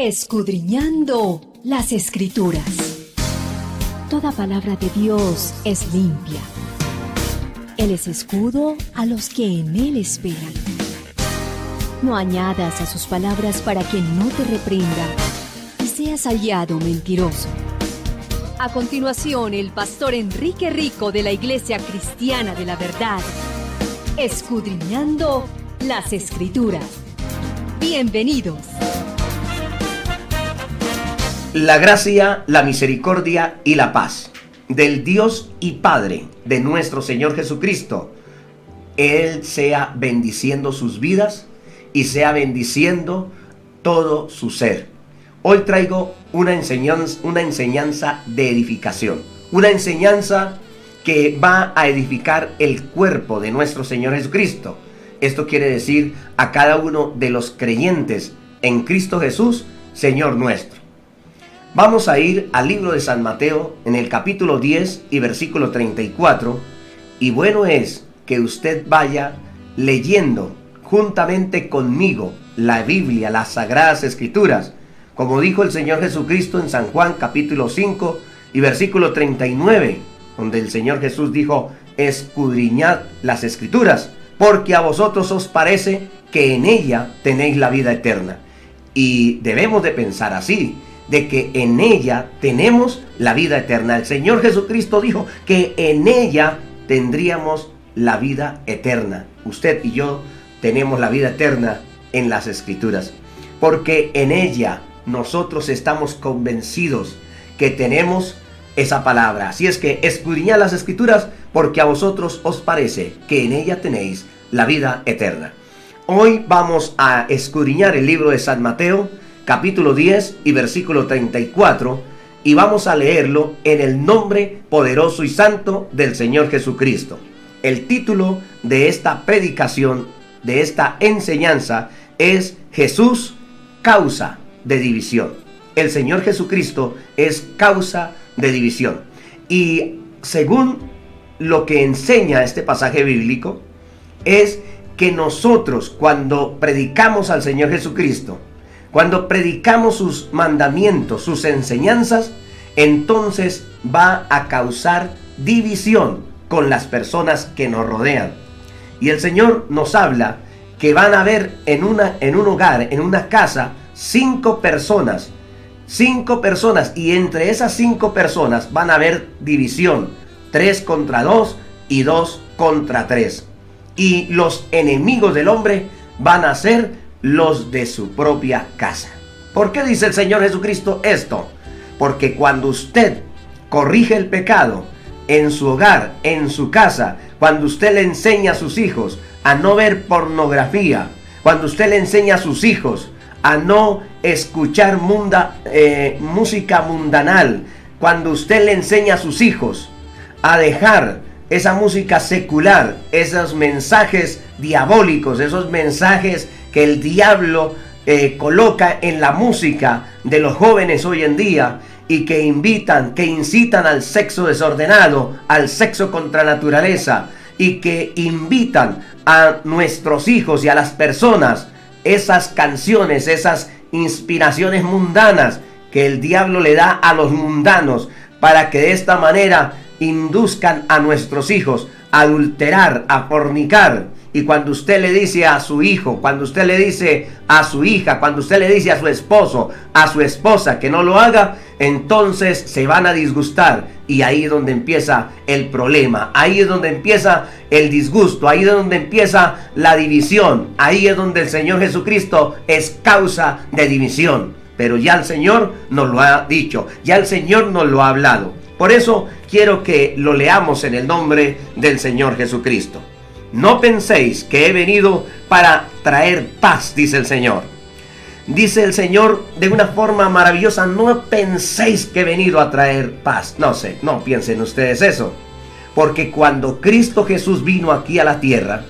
Escudriñando las Escrituras. Toda palabra de Dios es limpia. Él es escudo a los que en Él esperan. No añadas a sus palabras para que no te reprenda y seas hallado mentiroso. A continuación, el pastor Enrique Rico de la Iglesia Cristiana de la Verdad, escudriñando las Escrituras. Bienvenidos. La gracia, la misericordia y la paz del Dios y Padre de nuestro Señor Jesucristo, Él sea bendiciendo sus vidas y sea bendiciendo todo su ser. Hoy traigo una enseñanza de edificación, una enseñanza que va a edificar el cuerpo de nuestro Señor Jesucristo. Esto quiere decir a cada uno de los creyentes en Cristo Jesús, Señor nuestro. Vamos a ir al libro de San Mateo en el capítulo 10 y versículo 34. Y bueno es que usted vaya leyendo juntamente conmigo la Biblia, las Sagradas Escrituras, como dijo el Señor Jesucristo en San Juan capítulo 5 y versículo 39, donde el Señor Jesús dijo: escudriñad las Escrituras, porque a vosotros os parece que en ella tenéis la vida eterna. Y debemos de pensar así, de que en ella tenemos la vida eterna. El Señor Jesucristo dijo que en ella tendríamos la vida eterna. Usted y yo tenemos la vida eterna en las Escrituras, porque en ella nosotros estamos convencidos que tenemos esa palabra. Así es que escudriñad las Escrituras, porque a vosotros os parece que en ella tenéis la vida eterna. Hoy vamos a escudriñar el libro de San Mateo, capítulo 10 y versículo 34, y vamos a leerlo en el nombre poderoso y santo del Señor Jesucristo. El título de esta predicación, de esta enseñanza, es Jesús, causa de división. El Señor Jesucristo es causa de división. Y según lo que enseña este pasaje bíblico, es que nosotros, cuando predicamos al Señor Jesucristo, cuando predicamos sus mandamientos, sus enseñanzas, entonces va a causar división con las personas que nos rodean. Y el Señor nos habla que van a haber en un hogar, en una casa, 5 personas, y entre esas 5 personas van a haber división, 3 contra 2 y 2 contra 3. Y los enemigos del hombre van a ser los de su propia casa. ¿Por qué dice el Señor Jesucristo esto? Porque cuando usted corrige el pecado en su hogar, en su casa, cuando usted le enseña a sus hijos a no ver pornografía, cuando usted le enseña a sus hijos a no escuchar música mundanal, cuando usted le enseña a sus hijos a dejar esa música secular, esos mensajes diabólicos, esos mensajes que el diablo coloca en la música de los jóvenes hoy en día, y que incitan al sexo desordenado, al sexo contra naturaleza, y que invitan a nuestros hijos y a las personas esas canciones, esas inspiraciones mundanas que el diablo le da a los mundanos, para que de esta manera induzcan a nuestros hijos a adulterar, a fornicar. Y cuando usted le dice a su hijo, cuando usted le dice a su hija, cuando usted le dice a su esposo, a su esposa que no lo haga, entonces se van a disgustar. Y ahí es donde empieza el problema, ahí es donde empieza el disgusto, ahí es donde empieza la división. Ahí es donde el Señor Jesucristo es causa de división. Pero ya el Señor nos lo ha dicho, ya el Señor nos lo ha hablado. Por eso quiero que lo leamos en el nombre del Señor Jesucristo. No penséis que he venido para traer paz, dice el Señor. Dice el Señor de una forma maravillosa: no penséis que he venido a traer paz. No piensen ustedes eso. Porque cuando Cristo Jesús vino aquí a la tierra,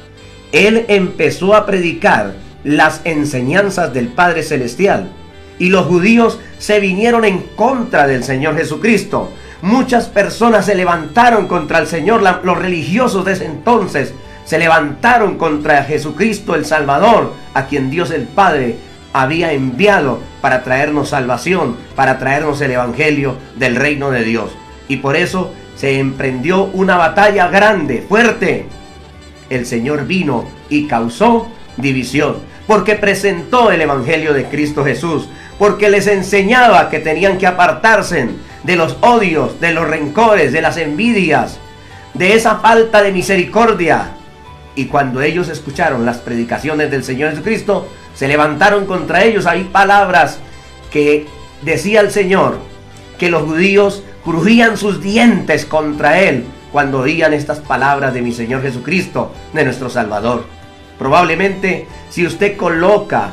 Él empezó a predicar las enseñanzas del Padre Celestial. Y los judíos se vinieron en contra del Señor Jesucristo. Muchas personas se levantaron contra el Señor. Los religiosos de ese entonces se levantaron contra Jesucristo el Salvador, a quien Dios el Padre había enviado para traernos salvación, para traernos el evangelio del reino de Dios. Y por eso se emprendió una batalla grande, fuerte. El Señor vino y causó división, porque presentó el evangelio de Cristo Jesús, porque les enseñaba que tenían que apartarse de los odios, de los rencores, de las envidias, de esa falta de misericordia. Y cuando ellos escucharon las predicaciones del Señor Jesucristo, se levantaron contra ellos. Hay palabras que decía el Señor, que los judíos crujían sus dientes contra Él cuando oían estas palabras de mi Señor Jesucristo, de nuestro Salvador. Probablemente, si usted coloca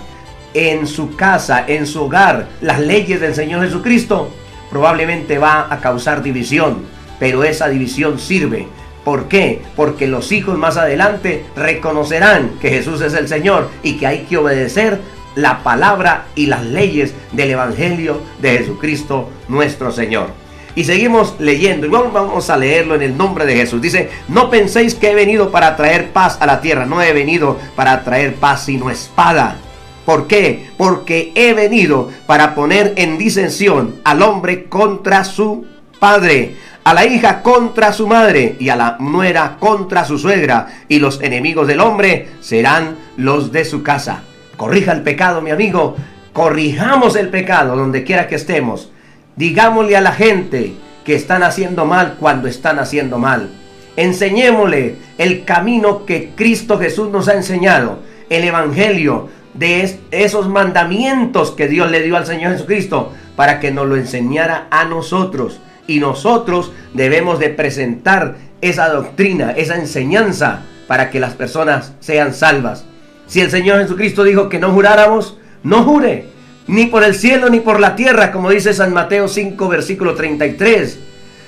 en su casa, en su hogar, las leyes del Señor Jesucristo, probablemente va a causar división, pero esa división sirve. ¿Por qué? Porque los hijos más adelante reconocerán que Jesús es el Señor y que hay que obedecer la palabra y las leyes del evangelio de Jesucristo nuestro Señor. Y seguimos leyendo, y vamos a leerlo en el nombre de Jesús. Dice: no penséis que he venido para traer paz a la tierra. No he venido para traer paz sino espada. ¿Por qué? Porque he venido para poner en disensión al hombre contra su padre, a la hija contra su madre, y a la nuera contra su suegra, y los enemigos del hombre serán los de su casa. Corrija el pecado, mi amigo. Corrijamos el pecado donde quiera que estemos. Digámosle a la gente que están haciendo mal cuando están haciendo mal. Enseñémosle el camino que Cristo Jesús nos ha enseñado, el evangelio de esos mandamientos que Dios le dio al Señor Jesucristo para que nos lo enseñara a nosotros. Y nosotros debemos de presentar esa doctrina, esa enseñanza para que las personas sean salvas. Si el Señor Jesucristo dijo que no juráramos, no jure, ni por el cielo ni por la tierra, como dice San Mateo 5, versículo 33.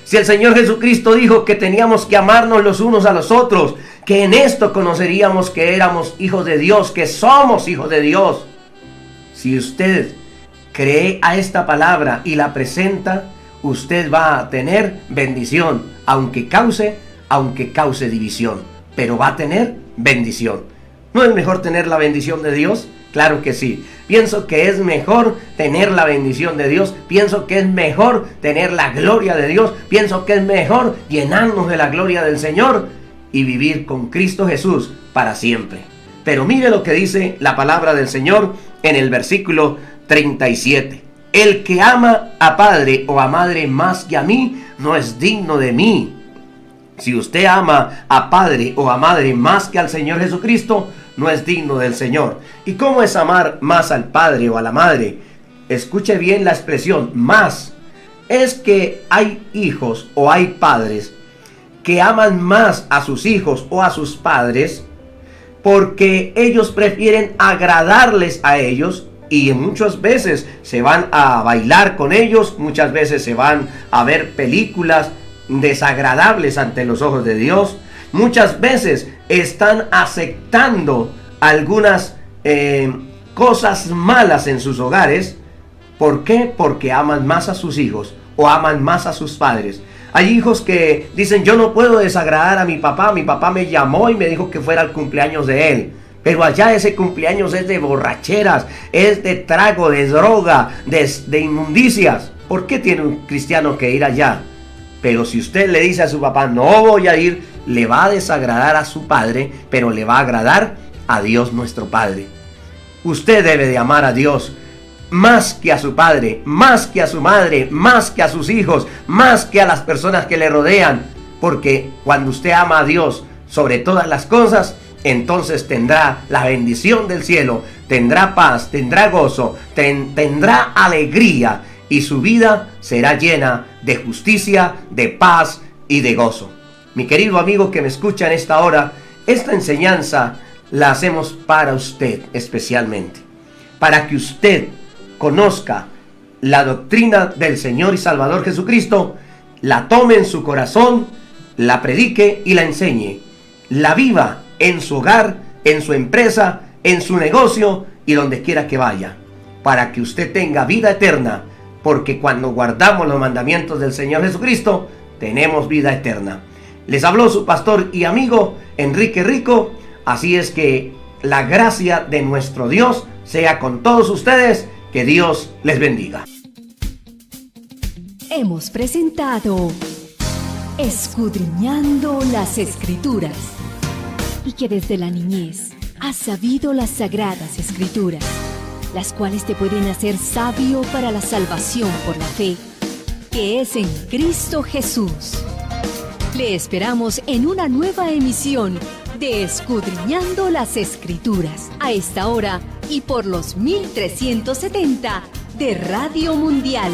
Si el Señor Jesucristo dijo que teníamos que amarnos los unos a los otros, que en esto conoceríamos que éramos hijos de Dios, que somos hijos de Dios. Si usted cree a esta palabra y la presenta, usted va a tener bendición, aunque cause división, pero va a tener bendición. ¿No es mejor tener la bendición de Dios? Claro que sí. Pienso que es mejor tener la bendición de Dios. Pienso que es mejor tener la gloria de Dios. Pienso que es mejor llenarnos de la gloria del Señor y vivir con Cristo Jesús para siempre. Pero mire lo que dice la palabra del Señor en el versículo 37. El que ama a padre o a madre más que a mí, no es digno de mí. Si usted ama a padre o a madre más que al Señor Jesucristo, no es digno del Señor. ¿Y cómo es amar más al padre o a la madre? Escuche bien la expresión, más. Es que hay hijos o hay padres que aman más a sus hijos o a sus padres porque ellos prefieren agradarles a ellos, y muchas veces se van a bailar con ellos, muchas veces se van a ver películas desagradables ante los ojos de Dios. Muchas veces están aceptando algunas cosas malas en sus hogares. ¿Por qué? Porque aman más a sus hijos o aman más a sus padres. Hay hijos que dicen: yo no puedo desagradar a mi papá me llamó y me dijo que fuera el cumpleaños de él. Pero allá ese cumpleaños es de borracheras, es de trago, de droga, de inmundicias. ¿Por qué tiene un cristiano que ir allá? Pero si usted le dice a su papá: no voy a ir, le va a desagradar a su padre, pero le va a agradar a Dios nuestro Padre. Usted debe de amar a Dios más que a su padre, más que a su madre, más que a sus hijos, más que a las personas que le rodean. Porque cuando usted ama a Dios sobre todas las cosas, entonces tendrá la bendición del cielo, tendrá paz, tendrá gozo, tendrá alegría, y su vida será llena de justicia, de paz y de gozo. Mi querido amigo que me escucha en esta hora, esta enseñanza la hacemos para usted especialmente, para que usted conozca la doctrina del Señor y Salvador Jesucristo, la tome en su corazón, la predique y la enseñe, la viva en su hogar, en su empresa, en su negocio y donde quiera que vaya, para que usted tenga vida eterna, porque cuando guardamos los mandamientos del Señor Jesucristo, tenemos vida eterna. Les habló su pastor y amigo Enrique Rico. Así es que la gracia de nuestro Dios sea con todos ustedes. Que Dios les bendiga. Hemos presentado Escudriñando las Escrituras, y que desde la niñez has sabido las sagradas Escrituras, las cuales te pueden hacer sabio para la salvación por la fe, que es en Cristo Jesús. Le esperamos en una nueva emisión de Escudriñando las Escrituras, a esta hora y por los 1370 de Radio Mundial.